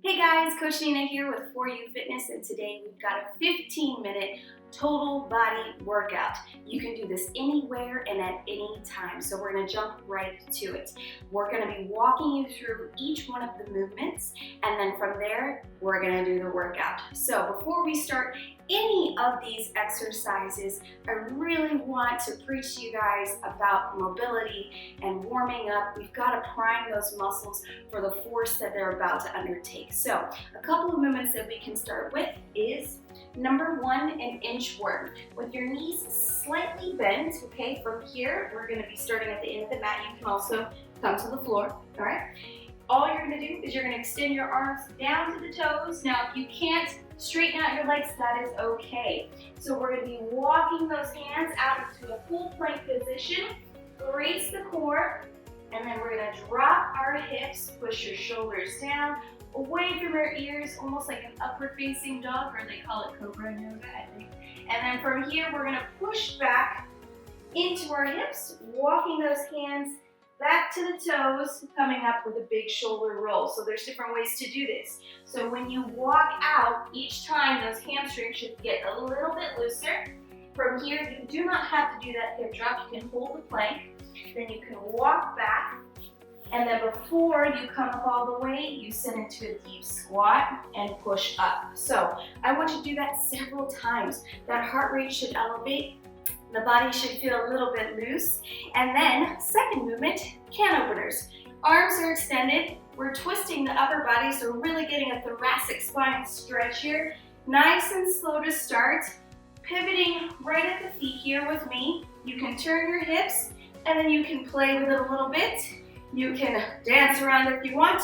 Hey guys, Coach Nina here with For You Fitness, and today we've got a 15-minute total body workout. You can do this anywhere and at any time, so we're going to jump right to it. We're going to be walking you through each one of the movements, and then from there, we're going to do the workout. So before we start any of these exercises, I really want to preach to you guys about mobility and warming up. We've got to prime those muscles for the force that they're about to undertake. So a couple of movements that we can start with is number one, an inchworm. With your knees slightly bent, okay? From here, we're gonna be starting at the end of the mat. You can also come to the floor, all right? All you're gonna do is you're gonna extend your arms down to the toes. Now, if you can't straighten out your legs, that is okay. So we're gonna be walking those hands out into a full plank position, brace the core, and then we're gonna drop our hips, push your shoulders down, away from your ears, almost like an upward facing dog, or they call it cobra yoga, I think. And then from here, we're gonna push back into our hips, walking those hands back to the toes, coming up with a big shoulder roll. So there's different ways to do this. So when you walk out, each time those hamstrings should get a little bit looser. From here, you do not have to do that hip drop. You can hold the plank, then you can walk back, and then before you come up all the way, you sit into a deep squat and push up. So I want you to do that several times. That heart rate should elevate. The body should feel a little bit loose. And then second movement, can openers. Arms are extended. We're twisting the upper body, so we're really getting a thoracic spine stretch here. Nice and slow to start. Pivoting right at the feet here with me. You can turn your hips, and then you can play with it a little bit. You can dance around if you want.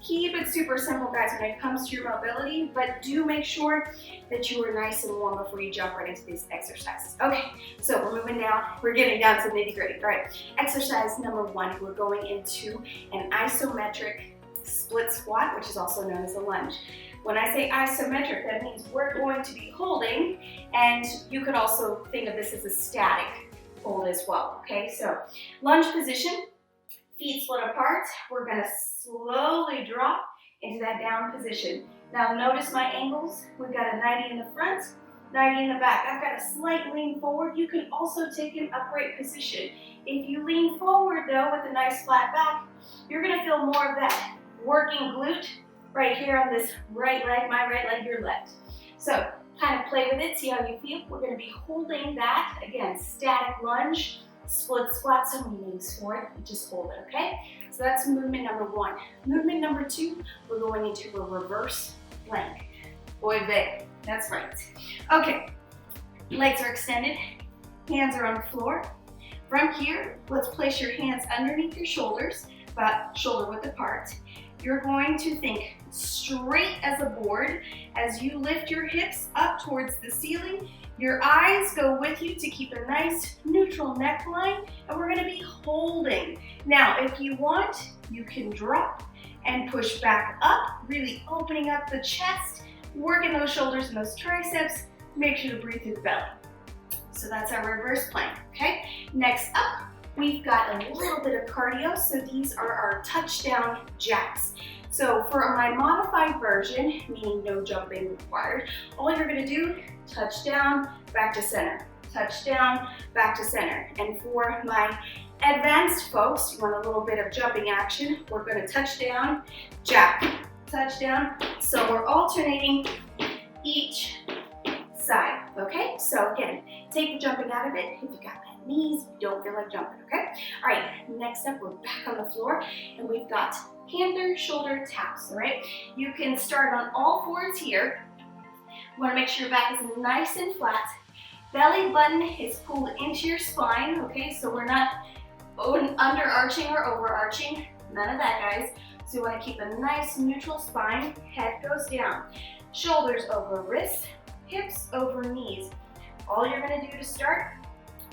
Keep it super simple, guys, when it comes to your mobility, but do make sure that you are nice and warm before you jump right into these exercises. Okay, so we're moving down. We're getting down to the nitty-gritty. All right, exercise number one, we're going into an isometric split squat, which is also known as a lunge. When I say isometric, that means we're going to be holding, and you could also think of this as a static hold as well, okay? So lunge position. Feet split apart, we're gonna slowly drop into that down position. Now notice my angles. We've got a 90 in the front, 90 in the back. I've got a slight lean forward. You can also take an upright position. If you lean forward though with a nice flat back, you're gonna feel more of that working glute right here on this right leg, my right leg, your left. So kind of play with it, see how you feel. We're gonna be holding that, again, static lunge. Split squat, so many names for it, just hold it, okay? So that's movement number one. Movement number two, we're going into a reverse plank. Boy, vey, that's right. Okay, legs are extended, hands are on the floor. From here, let's place your hands underneath your shoulders, about shoulder width apart. You're going to think straight as a board as you lift your hips up towards the ceiling. Your eyes go with you to keep a nice neutral neckline, and we're gonna be holding. Now, if you want, you can drop and push back up, really opening up the chest, working those shoulders and those triceps. Make sure to breathe through the belly. So that's our reverse plank, okay? Next up, we've got a little bit of cardio, so these are our touchdown jacks. So for my modified version, meaning no jumping required, all you're gonna do, touchdown, back to center, touchdown, back to center. And for my advanced folks, you want a little bit of jumping action, we're gonna touchdown, jack, touchdown. So we're alternating each side, okay? So again, take the jumping out of it. If you got bad knees, you don't feel like jumping, okay? All right, next up, we're back on the floor, and we've got Panther shoulder taps, all right? You can start on all fours here. You wanna make sure your back is nice and flat. Belly button is pulled into your spine, okay? So we're not underarching or overarching, none of that, guys. So you wanna keep a nice neutral spine, head goes down. Shoulders over wrists, hips over knees. All you're gonna do to start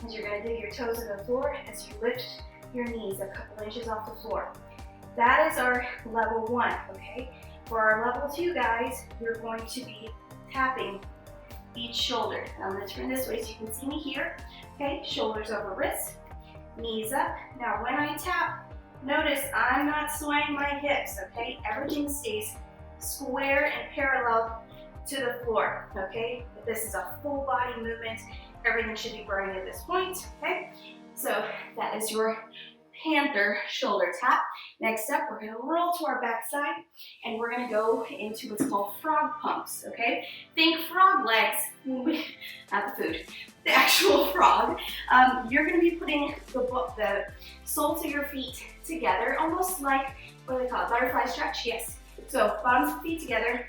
is you're gonna dig your toes in the floor as you lift your knees a couple inches off the floor. That is our level one, okay? For our level two, guys, you're going to be tapping each shoulder. Now I'm gonna turn this way so you can see me here, okay? Shoulders over wrists, knees up. Now when I tap, notice I'm not swaying my hips, okay? Everything stays square and parallel to the floor, okay? This is a full body movement. Everything should be burning at this point, okay? So that is your Panther shoulder tap. Next up, we're gonna roll to our backside and we're gonna go into what's called frog pumps, okay? Think frog legs, not the food, the actual frog. You're gonna be putting the soles of your feet together, almost like, what do they call it, butterfly stretch? Yes. So bottoms of feet together,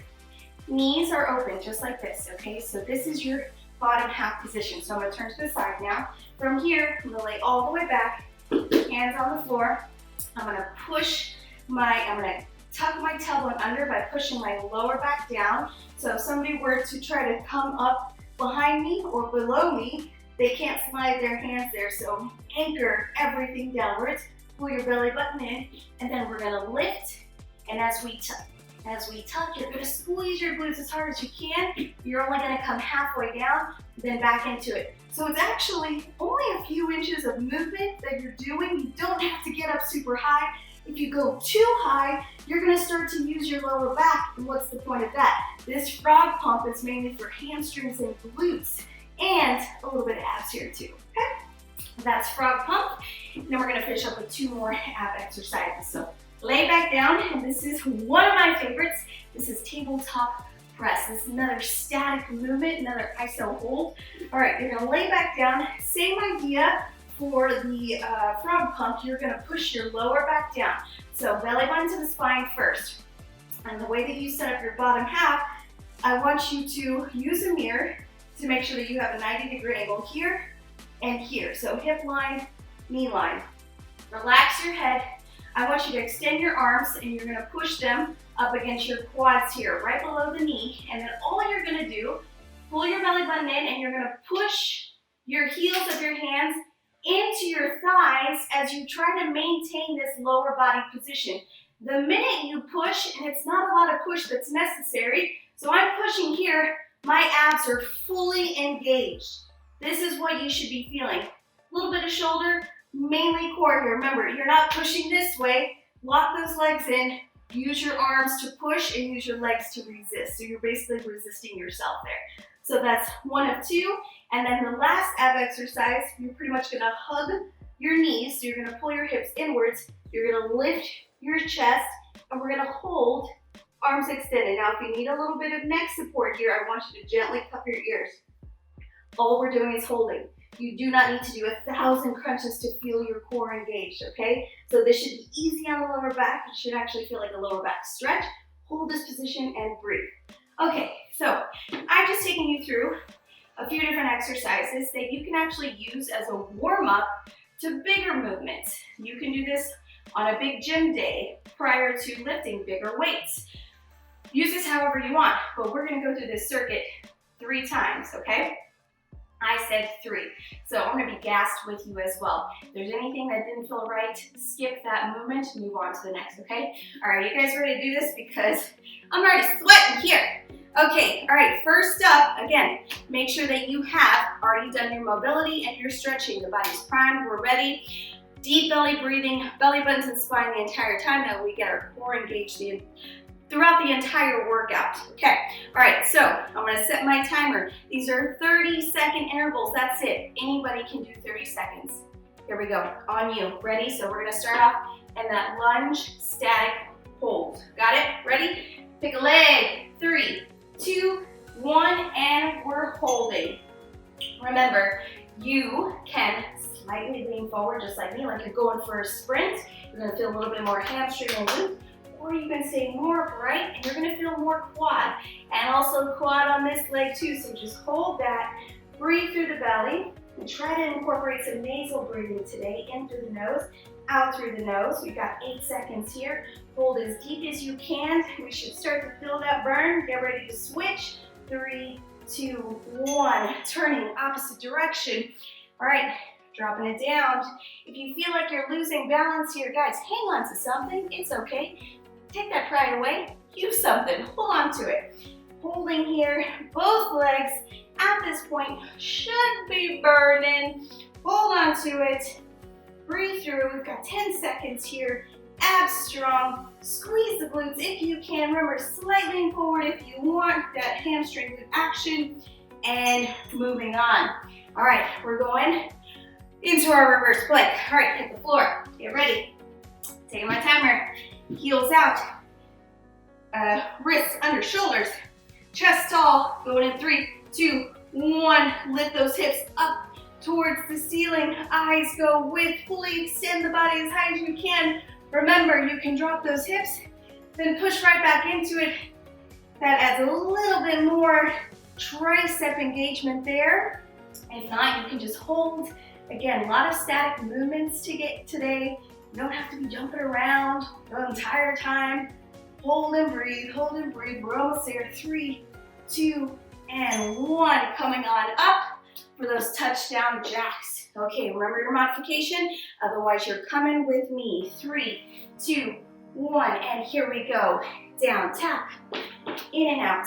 knees are open, just like this, okay? So this is your bottom half position. So I'm gonna turn to the side now. From here, I'm gonna lay all the way back, hands on the floor. I'm gonna tuck my tailbone under by pushing my lower back down. So if somebody were to try to come up behind me or below me, they can't slide their hands there. So anchor everything downwards, pull your belly button in, and then we're gonna lift. And as we tuck, you're gonna squeeze your glutes as hard as you can. You're only gonna come halfway down, then back into it. So it's actually only a few inches of movement that you're doing. You don't have to get up super high. If you go too high, you're gonna start to use your lower back, and what's the point of that? This frog pump is mainly for hamstrings and glutes, and a little bit of abs here too, okay? That's frog pump. And then we're gonna finish up with 2 more ab exercises. So lay back down, and this is one of my favorites. This is tabletop press. This is another static movement, another iso hold. All right, you're gonna lay back down. Same idea for the frog pump. You're gonna push your lower back down. So belly button to the spine first. And the way that you set up your bottom half, I want you to use a mirror to make sure that you have a 90-degree angle here and here. So hip line, knee line. Relax your head. I want you to extend your arms and you're gonna push them up against your quads here, right below the knee. And then all you're gonna do, pull your belly button in and you're gonna push your heels of your hands into your thighs as you try to maintain this lower body position. The minute you push, and it's not a lot of push that's necessary, so I'm pushing here, my abs are fully engaged. This is what you should be feeling. A little bit of shoulder, mainly core here. Remember, you're not pushing this way. Lock those legs in. Use your arms to push and use your legs to resist. So you're basically resisting yourself there. So that's 1 of 2. And then the last ab exercise, you're pretty much gonna hug your knees. So you're gonna pull your hips inwards. You're gonna lift your chest, and we're gonna hold arms extended. Now, if you need a little bit of neck support here, I want you to gently cup your ears. All we're doing is holding. You do not need to do 1,000 crunches to feel your core engaged, okay? So this should be easy on the lower back. It should actually feel like a lower back stretch. Hold this position and breathe. Okay, so I've just taken you through a few different exercises that you can actually use as a warm-up to bigger movements. You can do this on a big gym day prior to lifting bigger weights. Use this however you want, but we're gonna go through this circuit 3 times, okay? I said 3. So I'm gonna be gassed with you as well. If there's anything that didn't feel right, skip that movement, move on to the next, okay? All right, you guys ready to do this? Because I'm already sweating here. Okay, all right, first up, again, make sure that you have already done your mobility and your stretching. The body's primed, we're ready. Deep belly breathing, belly button to the spine the entire time. That we get our core engaged throughout the entire workout. Okay, all right, so I'm gonna set my timer. These are 30-second intervals, that's it. Anybody can do 30 seconds. Here we go, on you. Ready? So we're gonna start off in that lunge, static hold. Got it? Ready? Pick a leg. 3, 2, 1, and we're holding. Remember, you can slightly lean forward just like me, like you're going for a sprint. You're gonna feel a little bit more hamstring and glute. Or you can stay more upright and you're gonna feel more quad. And also quad on this leg too, so just hold that, breathe through the belly, and try to incorporate some nasal breathing today, in through the nose, out through the nose. We've got 8 seconds here. Hold as deep as you can. We should start to feel that burn. Get ready to switch. 3, 2, 1, turning opposite direction. All right, dropping it down. If you feel like you're losing balance here, guys, hang on to something, it's okay. Take that pride away, use something, hold on to it. Holding here, both legs at this point should be burning. Hold on to it, breathe through. We've got 10 seconds here. abs strong, squeeze the glutes if you can. Remember, slightly lean forward if you want that hamstring glute action, and moving on. All right, we're going into our reverse plank. All right, hit the floor, get ready. Taking my timer, heels out, wrists under shoulders, chest tall, going in 3, 2, 1. Lift those hips up towards the ceiling. Eyes go with, fully extend the body as high as you can. Remember, you can drop those hips, then push right back into it. That adds a little bit more tricep engagement there. If not, you can just hold. Again, a lot of static movements to get today. You don't have to be jumping around the entire time. Hold and breathe, hold and breathe. We're almost there. 3, 2, and 1. Coming on up for those touchdown jacks. Okay, remember your modification, otherwise you're coming with me. 3, 2, 1, and here we go. Down, tap, in and out,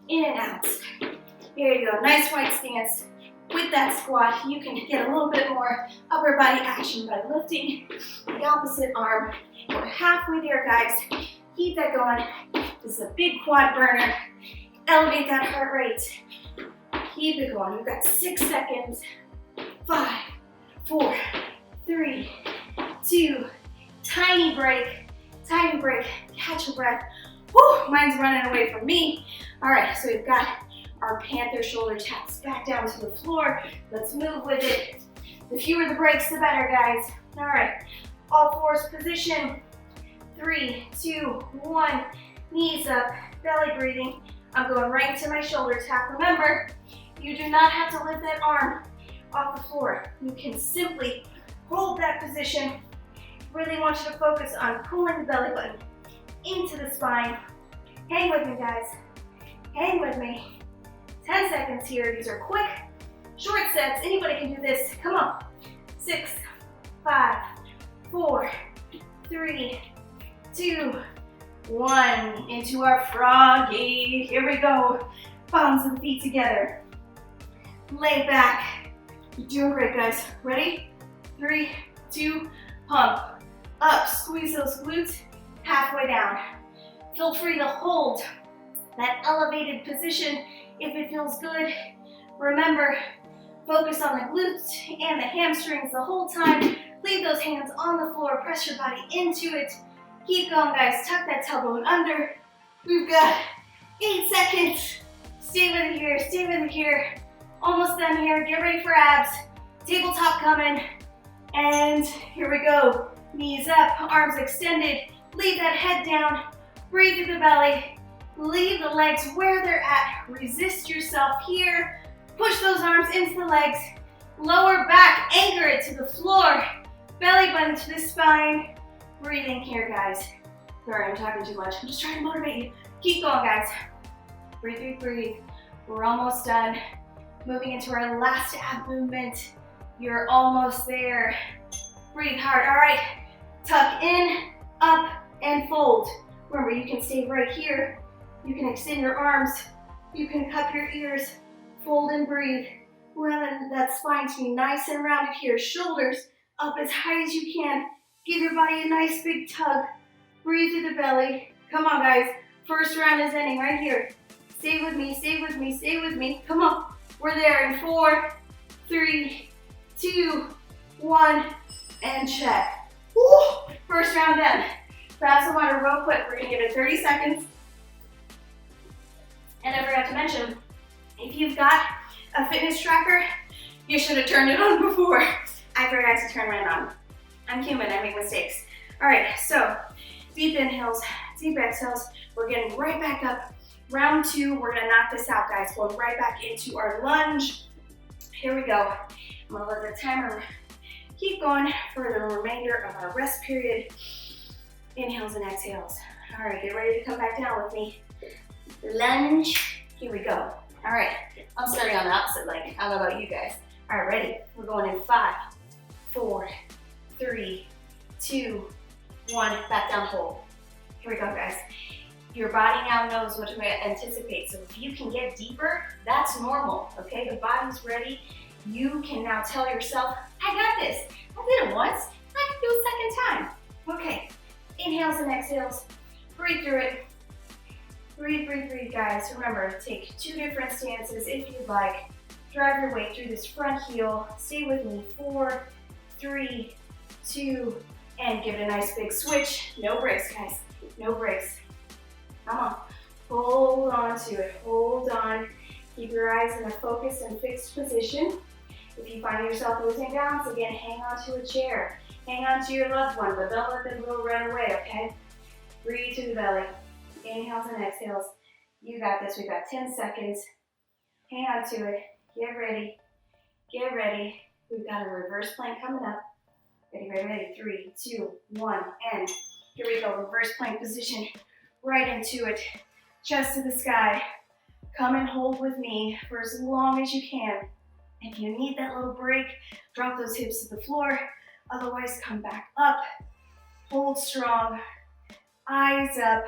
in and out. There you go, nice wide stance. With that squat, you can get a little bit more upper body action by lifting the opposite arm. We're halfway there, guys. Keep that going. This is a big quad burner. Elevate that heart rate. Keep it going. We've got 6 seconds. 5, 4, 3, 2. Tiny break. Tiny break. Catch your breath. Whew, mine's running away from me. All right, so we've got our Panther shoulder taps back down to the floor. Let's move with it. The fewer the breaks, the better, guys. All right, all fours position. 3, 2, 1. Knees up, belly breathing. I'm going right to my shoulder tap. Remember, you do not have to lift that arm off the floor. You can simply hold that position. Really want you to focus on pulling the belly button into the spine. Hang with me, guys. Hang with me. 10 seconds here. These are quick, short sets. Anybody can do this. Come on. 6, 5, 4, 3, 2, 1. Into our froggy. Here we go. Palms of the feet together. Lay back. You're doing great, guys. Ready? 3, 2, pump. Up. Squeeze those glutes. Halfway down. Feel free to hold that elevated position if it feels good. Remember, focus on the glutes and the hamstrings the whole time. Leave those hands on the floor. Press your body into it. Keep going, guys. Tuck that tailbone under. We've got 8 seconds. Stay with it here. Stay with it here. Almost done here. Get ready for abs. Tabletop coming. And here we go. Knees up, arms extended. Leave that head down. Breathe through the belly. Leave the legs where they're at. Resist yourself here. Push those arms into the legs. Lower back, anchor it to the floor. Belly button to the spine. Breathing here, guys. Sorry, I'm talking too much. I'm just trying to motivate you. Keep going, guys. Breathe, breathe, breathe. We're almost done. Moving into our last ab movement. You're almost there. Breathe hard. All right. Tuck in, up, and fold. Remember, you can stay right here. You can extend your arms. You can cup your ears. Fold and breathe. Let that spine to be nice and rounded here. Shoulders up as high as you can. Give your body a nice big tug. Breathe through the belly. Come on, guys. First round is ending right here. Stay with me, stay with me, stay with me. Come on. We're there in 4, 3, 2, 1, and check. Woo! First round done. Grab some water real quick. We're gonna give it 30 seconds. And I forgot to mention, if you've got a fitness tracker, you should have turned it on before. I forgot to turn mine on. I'm human, I make mistakes. All right, so deep inhales, deep exhales. We're getting right back up. Round 2, we're gonna knock this out, guys. Going right back into our lunge. Here we go. I'm gonna let the timer keep going for the remainder of our rest period. Inhales and exhales. All right, get ready to come back down with me. Lunge. Here we go. All right, I'm starting on the opposite leg. I don't know about you guys. All right, ready? We're going in 5, 4, 3, 2, 1. Back down, hold. Here we go, guys. Your body now knows what to anticipate. So if you can get deeper, that's normal, okay? The body's ready. You can now tell yourself, I got this. I did it once. I can do it a second time. Okay, inhales and exhales. Breathe through it. Breathe, breathe, breathe, guys. Remember, take 2 different stances if you'd like. Drive your way through this front heel. Stay with me. 4, 3, 2, and give it a nice big switch. No breaks, guys. No breaks. Come on. Hold on to it. Hold on. Keep your eyes in a focused and fixed position. If you find yourself losing balance again, hang on to a chair. Hang on to your loved one, but don't let them go right away, okay? Breathe through the belly. Inhales and exhales. You got this. We've got 10 seconds. Hang on to it. Get ready. Get ready. We've got a reverse plank coming up. Ready, ready, ready. 3, 2, 1, and here we go. Reverse plank position. Right into it. Chest to the sky. Come and hold with me for as long as you can. If you need that little break, drop those hips to the floor. Otherwise, come back up. Hold strong. Eyes up.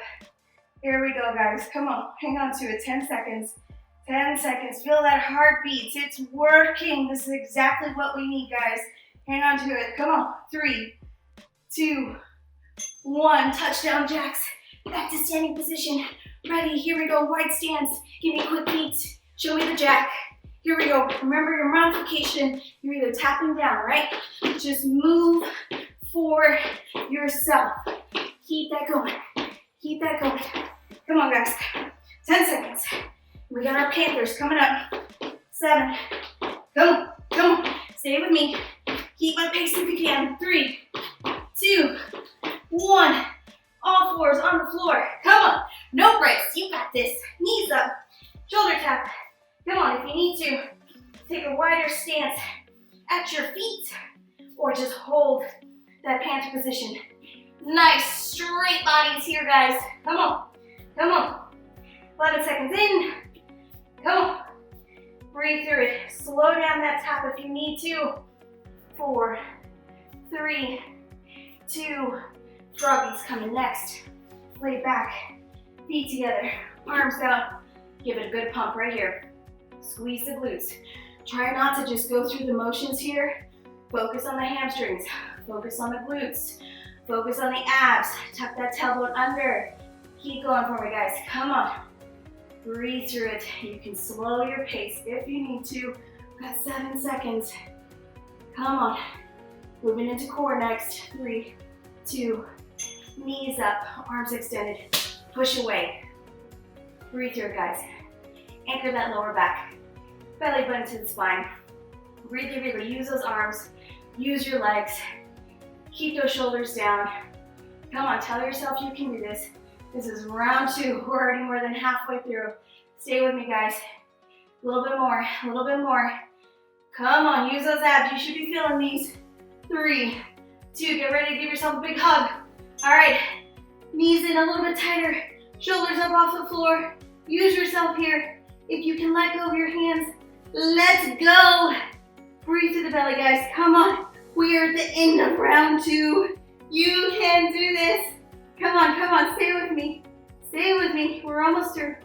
Here we go, guys. Come on. Hang on to it. 10 seconds. 10 seconds. Feel that heartbeat. It's working. This is exactly what we need, guys. Hang on to it. Come on. 3, 2, 1. Touchdown jacks. Back to standing position. Ready. Here we go. Wide stance. Give me quick feet. Show me the jack. Here we go. Remember your modification. You're either tapping down, right? Just move for yourself. Keep that going. Keep that going. Come on, guys. 10 seconds. We got our Panthers coming up. 7. Come on. Come on. Stay with me. Keep my pace if you can. 3, 2, 1. All fours on the floor. Come on. No breaks. You got this. Knees up. Shoulder tap. Come on. If you need to, take a wider stance at your feet or just hold that Panther position. Nice straight bodies here, guys. Come on. Come on. 11 seconds in. Come on. Breathe through it. Slow down that tap if you need to. 4, 3, 2. Froggies coming next. Lay back. Feet together. Arms out. Give it a good pump right here. Squeeze the glutes. Try not to just go through the motions here. Focus on the hamstrings. Focus on the glutes. Focus on the abs. Tuck that tailbone under. Keep going for me, guys. Come on. Breathe through it. You can slow your pace if you need to. We've got 7 seconds. Come on. Moving into core next. 3, 2. Knees up. Arms extended. Push away. Breathe through it, guys. Anchor that lower back. Belly button to the spine. Really, really use those arms. Use your legs. Keep those shoulders down. Come on, tell yourself you can do this. This is round 2. We're already more than halfway through. Stay with me, guys. A little bit more, a little bit more. Come on, use those abs. You should be feeling these. 3, 2, get ready to give yourself a big hug. All right, knees in a little bit tighter. Shoulders up off the floor. Use yourself here. If you can let go of your hands, let's go. Breathe through the belly, guys. Come on. We are at the end of round 2. You can do this. Come on, come on. Stay with me. Stay with me. We're almost through.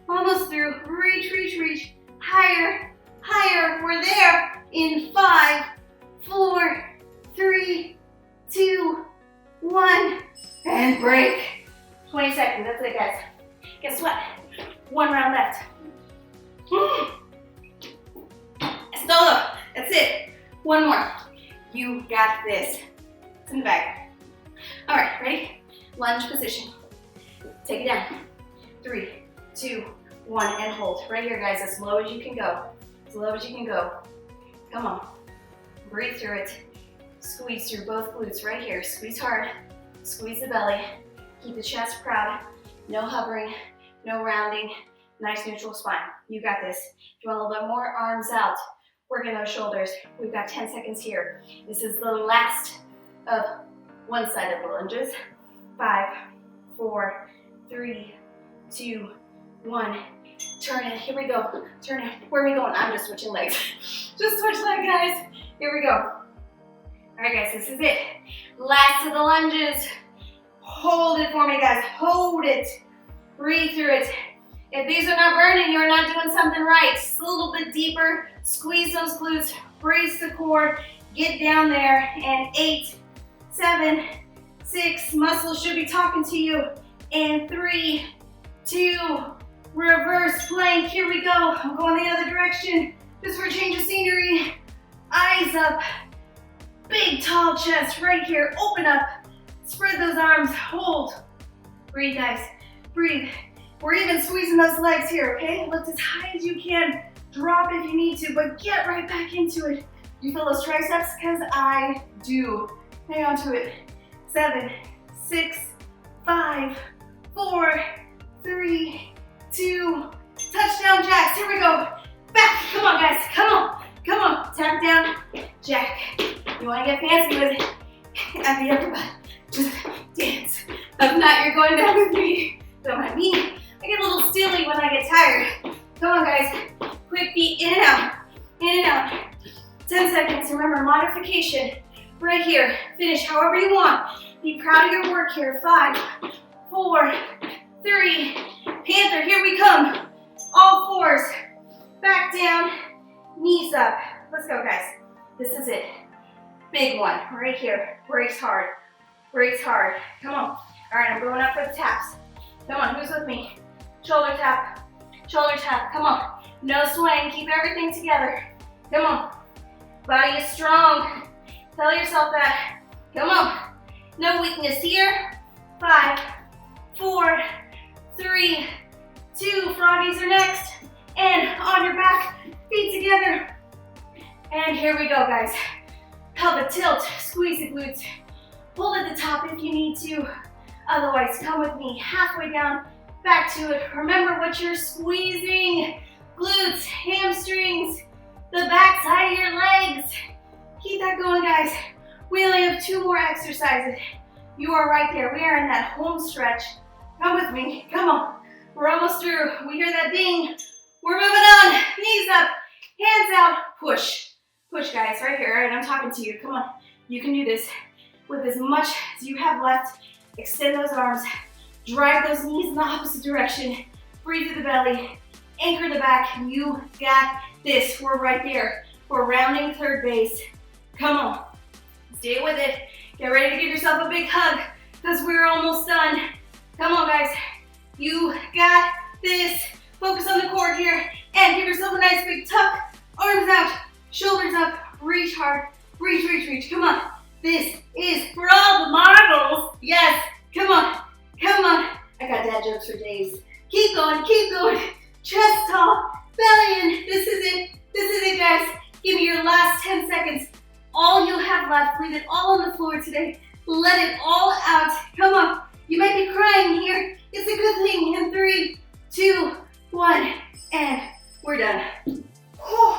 Almost through. Reach, reach, reach. Higher, higher. We're there in 5, 4, 3, 2, 1. And break. 20 seconds. That's it, guys. Guess what? 1 round left. Es todo. That's it. 1 more. You got this. It's in the bag. All right, ready? Lunge position. Take it down. 3, 2, 1, and hold. Right here, guys, as low as you can go. As low as you can go. Come on. Breathe through it. Squeeze through both glutes right here. Squeeze hard. Squeeze the belly. Keep the chest proud. No hovering, no rounding. Nice neutral spine. You got this. If you want a little bit more, arms out. Working those shoulders. We've got 10 seconds here. This is the last of one-sided lunges. 5, 4, 3, 2, 1. Turn it. Here we go. Turn it. Where are we going? I'm just switching legs. Just switch legs, guys. Here we go. All right, guys, this is it. Last of the lunges. Hold it for me, guys. Hold it. Breathe through it. If these are not burning, you're not doing something right. Just a little bit deeper. Squeeze those glutes. Brace the core. Get down there. And 8, 7, 6, muscles should be talking to you. And 3, 2, reverse plank. Here we go. I'm going the other direction just for a change of scenery. Eyes up. Big tall chest right here. Open up. Spread those arms. Hold. Breathe, guys. Breathe. We're even squeezing those legs here, okay? Lift as high as you can. Drop if you need to, but get right back into it. You feel those triceps? Because I do. Hang on to it. 7, 6, 5, 4, 3, 2, touchdown jacks. Here we go. Back. Come on, guys. Come on. Come on. Tap down. Jack. You want to get fancy with it? At the upper butt. Just dance. If not, you're going down with me. Don't mind me. I get a little silly when I get tired. Come on, guys. Quick feet in and out. In and out. 10 seconds. Remember, modification. Right here. Finish however you want. Be proud of your work here. 5, 4, 3. Panther, here we come. All fours. Back down. Knees up. Let's go, guys. This is it. Big one. Right here. Brace hard. Brace hard. Come on. All right, I'm going up for the taps. Come on, who's with me? Shoulder tap. Shoulder tap. Come on. No swaying. Keep everything together. Come on. Body is strong. Tell yourself that. Come on. No weakness here. 5, 4, 3, 2. Froggies are next. And on your back. Feet together. And here we go, guys. Pelvic tilt. Squeeze the glutes. Pull at the top if you need to. Otherwise, come with me halfway down, back to it. Remember what you're squeezing. Glutes, hamstrings, the back side of your legs. Keep that going, guys. We only have 2 more exercises. You are right there. We are in that home stretch. Come with me. Come on. We're almost through. We hear that ding. We're moving on. Knees up, hands out. Push. Push, guys, right here. All right, I'm talking to you. Come on. You can do this with as much as you have left. Extend those arms. Drive those knees in the opposite direction. Breathe through the belly. Anchor the back. You got this. We're right there. We're rounding third base. Come on. Stay with it. Get ready to give yourself a big hug because we're almost done. Come on, guys. You got this. Focus on the core here and give yourself a nice big tuck. Arms out. Shoulders up. Reach hard. Reach, reach, reach. Come on. This is for all the marbles. Yes. Come on. Come on. I got dad jokes for days. Keep going. Keep going. Chest tall. Belly in. This is it. This is it, guys. Give me your last 10 seconds. All you have left. Leave it all on the floor today. Let it all out. Come on. You might be crying here. It's a good thing. In 3, 2, 1, and we're done. Whew.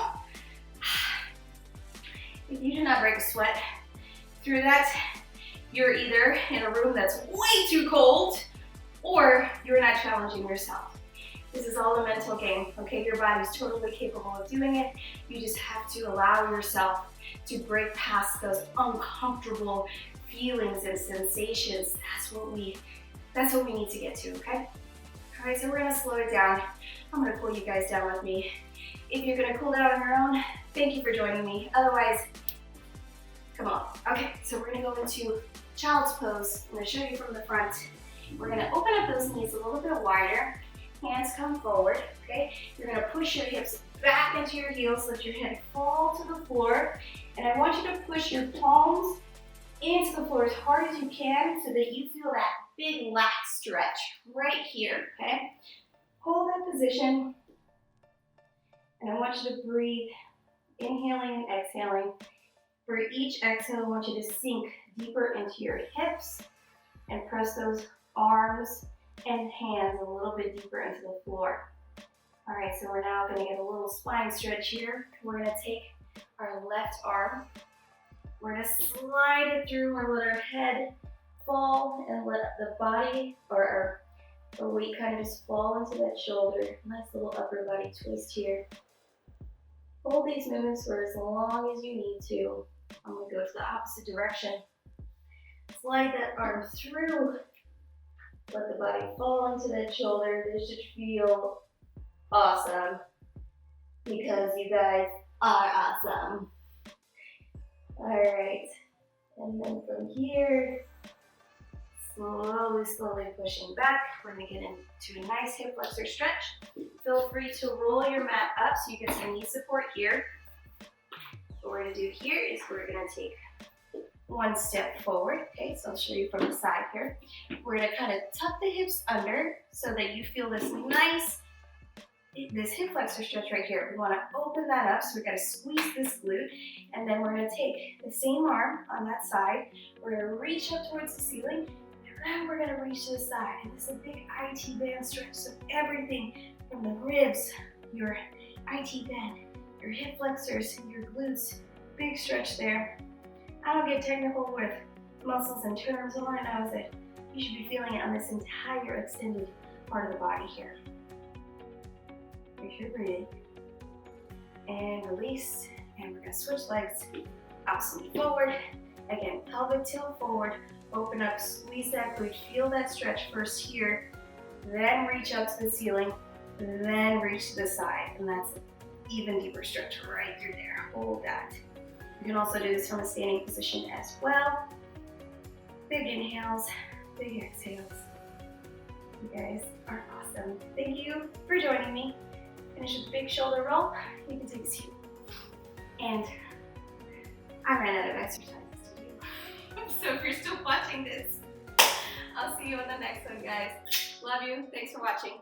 If you do not break a sweat through that, you're either in a room that's way too cold or you're not challenging yourself. This is all a mental game, okay? Your body's totally capable of doing it. You just have to allow yourself to break past those uncomfortable feelings and sensations. That's what we need to get to, okay? All right, so we're gonna slow it down. I'm gonna pull you guys down with me. If you're gonna cool down on your own, thank you for joining me. Otherwise, come on. Okay, so we're gonna go into child's pose. I'm gonna show you from the front. We're gonna open up those knees a little bit wider. Hands come forward, okay? You're gonna push your hips back into your heels, let your head fall to the floor. And I want you to push your palms into the floor as hard as you can so that you feel that big lat stretch right here, okay? Hold that position. And I want you to breathe, inhaling and exhaling. For each exhale, I want you to sink deeper into your hips and press those arms and hands a little bit deeper into the floor. All right, so we're now gonna get a little spine stretch here. We're gonna take our left arm. We're gonna slide it through or let our head fall and let the body or our weight kind of just fall into that shoulder. Nice little upper body twist here. Hold these movements for as long as you need to. I'm gonna go to the opposite direction. Slide that arm through. Let the body fall into that shoulder. This should feel awesome because you guys are awesome. All right, and then from here, slowly pushing back. We're gonna get into a nice hip flexor stretch. Feel free to roll your mat up so you get some knee support here. What we're gonna do here is we're gonna take one step forward. Okay, so I'll show you from the side here. We're gonna kind of tuck the hips under so that you feel this nice, this hip flexor stretch right here. We wanna open that up, so we gotta squeeze this glute, and then we're gonna take the same arm on that side. We're gonna reach up towards the ceiling, and then we're gonna reach to the side. And this is a big IT band stretch, so everything from the ribs, your IT band, your hip flexors, your glutes, big stretch there. I don't get technical with muscles and terms. All I know is that you should be feeling it on this entire extended part of the body here. Make sure you're breathing. And release. And we're gonna switch legs. Awesome. Forward. Again, pelvic tilt forward. Open up, squeeze that glute. Feel that stretch first here. Then reach up to the ceiling. Then reach to the side. And that's an even deeper stretch right through there. Hold that. You can also do this from a standing position as well. Big inhales, big exhales. You guys are awesome. Thank you for joining me. Finish with a big shoulder roll. You can take a seat. And I ran out of exercises to do. So if you're still watching this, I'll see you on the next one, guys. Love you. Thanks for watching.